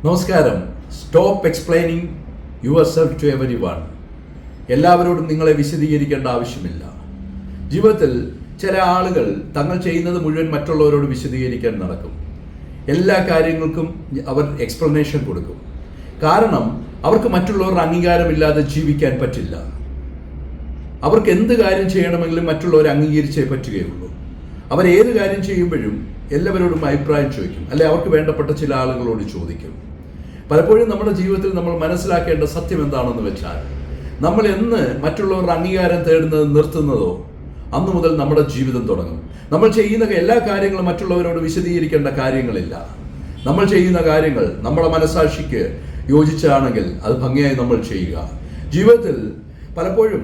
നമസ്കാരം. Stop explaining yourself to everyone. എല്ലാവരോടും നിങ്ങളെ വിശദീകരിക്കേണ്ട ആവശ്യമില്ല. ജീവിതത്തിൽ ചില ആളുകൾ തങ്ങൾ ചെയ്യുന്നത് മുഴുവൻ മറ്റുള്ളവരോട് വിശദീകരിക്കാൻ നടക്കും. എല്ലാ കാര്യങ്ങൾക്കും അവർ എക്സ്പ്ലനേഷൻ കൊടുക്കും. കാരണം അവർക്ക് മറ്റുള്ളവരുടെ അംഗീകാരമില്ലാതെ ജീവിക്കാൻ പറ്റില്ല. അവർക്ക് എന്ത് കാര്യം ചെയ്യണമെങ്കിലും മറ്റുള്ളവരെ അംഗീകരിച്ചേ പറ്റുകയുള്ളൂ. അവരേത് കാര്യം ചെയ്യുമ്പോഴും എല്ലാവരോടും അഭിപ്രായം ചോദിക്കും, അല്ലെ അവർക്ക് വേണ്ടപ്പെട്ട ചില ആളുകളോട് ചോദിക്കും. പലപ്പോഴും നമ്മുടെ ജീവിതത്തിൽ നമ്മൾ മനസ്സിലാക്കേണ്ട സത്യം എന്താണെന്ന് വെച്ചാൽ, നമ്മൾ എന്ന് മറ്റുള്ളവരുടെ അംഗീകാരം തേടുന്നത് നിർത്തുന്നതോ അന്നു മുതൽ നമ്മുടെ ജീവിതം തുടങ്ങും. നമ്മൾ ചെയ്യുന്ന എല്ലാ കാര്യങ്ങളും മറ്റുള്ളവരോട് വിശദീകരിക്കേണ്ട കാര്യങ്ങളില്ല. നമ്മൾ ചെയ്യുന്ന കാര്യങ്ങൾ നമ്മുടെ മനസാക്ഷിക്ക് യോജിച്ചാണെങ്കിൽ അത് ഭംഗിയായി നമ്മൾ ചെയ്യുക. ജീവിതത്തിൽ പലപ്പോഴും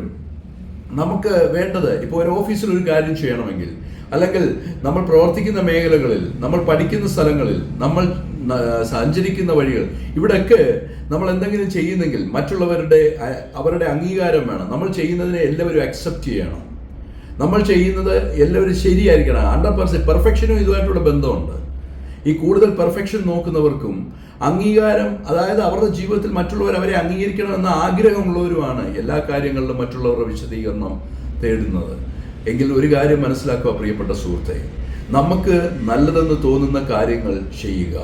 നമുക്ക് വേണ്ടത്, ഇപ്പോൾ ഒരു ഓഫീസിൽ ഒരു കാര്യം ചെയ്യണമെങ്കിൽ, അല്ലെങ്കിൽ നമ്മൾ പ്രവർത്തിക്കുന്ന മേഖലകളിൽ, നമ്മൾ പഠിക്കുന്ന സ്ഥലങ്ങളിൽ, നമ്മൾ സഞ്ചരിക്കുന്ന വഴികൾ, ഇവിടെയൊക്കെ നമ്മൾ എന്തെങ്കിലും ചെയ്യുന്നെങ്കിൽ അവരുടെ അംഗീകാരം വേണം. നമ്മൾ ചെയ്യുന്നതിനെ എല്ലാവരും അക്സെപ്റ്റ് ചെയ്യണം. നമ്മൾ ചെയ്യുന്നത് എല്ലാവരും ശരിയായിരിക്കണം. 100% പെർഫെക്ഷനും ഇതുമായിട്ടുള്ള ബന്ധമുണ്ട്. ഈ കൂടുതൽ പെർഫെക്ഷൻ നോക്കുന്നവർക്കും അംഗീകാരം, അതായത് അവരുടെ ജീവിതത്തിൽ മറ്റുള്ളവർ അവരെ അംഗീകരിക്കണമെന്ന ആഗ്രഹമുള്ളവരുമാണ് എല്ലാ കാര്യങ്ങളിലും മറ്റുള്ളവരുടെ വിശദീകരണം തേടുന്നത്. എങ്കിൽ ഒരു കാര്യം മനസ്സിലാക്കുക പ്രിയപ്പെട്ട സുഹൃത്തെ, നമുക്ക് നല്ലതെന്ന് തോന്നുന്ന കാര്യങ്ങൾ ചെയ്യുക,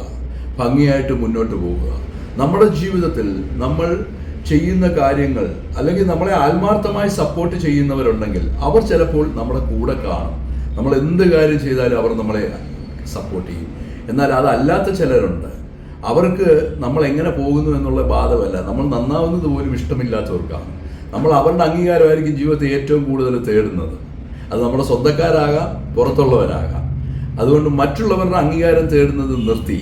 ഭംഗിയായിട്ട് മുന്നോട്ട് പോവുക. നമ്മുടെ ജീവിതത്തിൽ നമ്മൾ ചെയ്യുന്ന കാര്യങ്ങൾ, അല്ലെങ്കിൽ നമ്മളെ ആത്മാർത്ഥമായി സപ്പോർട്ട് ചെയ്യുന്നവരുണ്ടെങ്കിൽ അവർ ചിലപ്പോൾ നമ്മുടെ കൂടെ കാണും. നമ്മൾ എന്ത് കാര്യം ചെയ്താലും അവർ നമ്മളെ സപ്പോർട്ട് ചെയ്യും. എന്നാൽ അതല്ലാത്ത ചിലരുണ്ട്, അവർക്ക് നമ്മൾ എങ്ങനെ പോകുന്നു എന്നുള്ള ബാധമല്ല, നമ്മൾ നന്നാവുന്നത് പോലും ഇഷ്ടമില്ലാത്തവർക്കാണ്. നമ്മൾ അവരുടെ അംഗീകാരമായിരിക്കും ജീവിതത്തിൽ ഏറ്റവും കൂടുതൽ തേടുന്നത്. അത് നമ്മുടെ സ്വന്തക്കാരാകാം, പുറത്തുള്ളവരാകാം. അതുകൊണ്ട് മറ്റുള്ളവരുടെ അംഗീകാരം തേടുന്നത് നിർത്തി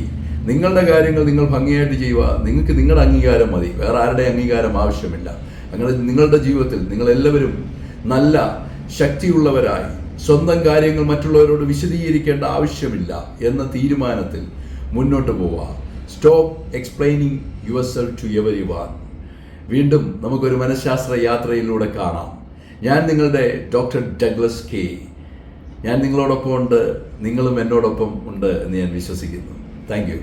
നിങ്ങളുടെ കാര്യങ്ങൾ നിങ്ങൾ ഭംഗിയായിട്ട് ചെയ്യുക. നിങ്ങൾക്ക് നിങ്ങളുടെ അംഗീകാരം മതി, വേറെ ആരുടെ അംഗീകാരം ആവശ്യമില്ല. അങ്ങനെ നിങ്ങളുടെ ജീവിതത്തിൽ നിങ്ങളെല്ലാവരും നല്ല ശക്തിയുള്ളവരായി സ്വന്തം കാര്യങ്ങൾ മറ്റുള്ളവരോട് വിശദീകരിക്കേണ്ട ആവശ്യമില്ല എന്ന തീരുമാനത്തിൽ മുന്നോട്ട് പോവുക. Stop explaining yourself to everyone. വീണ്ടും നമുക്കൊരു മനഃശാസ്ത്ര യാത്രയിലൂടെ കാണാം. ഞാൻ നിങ്ങളുടെ ഡോക്ടർ ഡഗ്ലസ് കെ. ഞാൻ നിങ്ങളോടൊപ്പം ഉണ്ട്, നിങ്ങളും എന്നോടൊപ്പം ഉണ്ട് എന്ന് ഞാൻ വിശ്വസിക്കുന്നു. Thank you.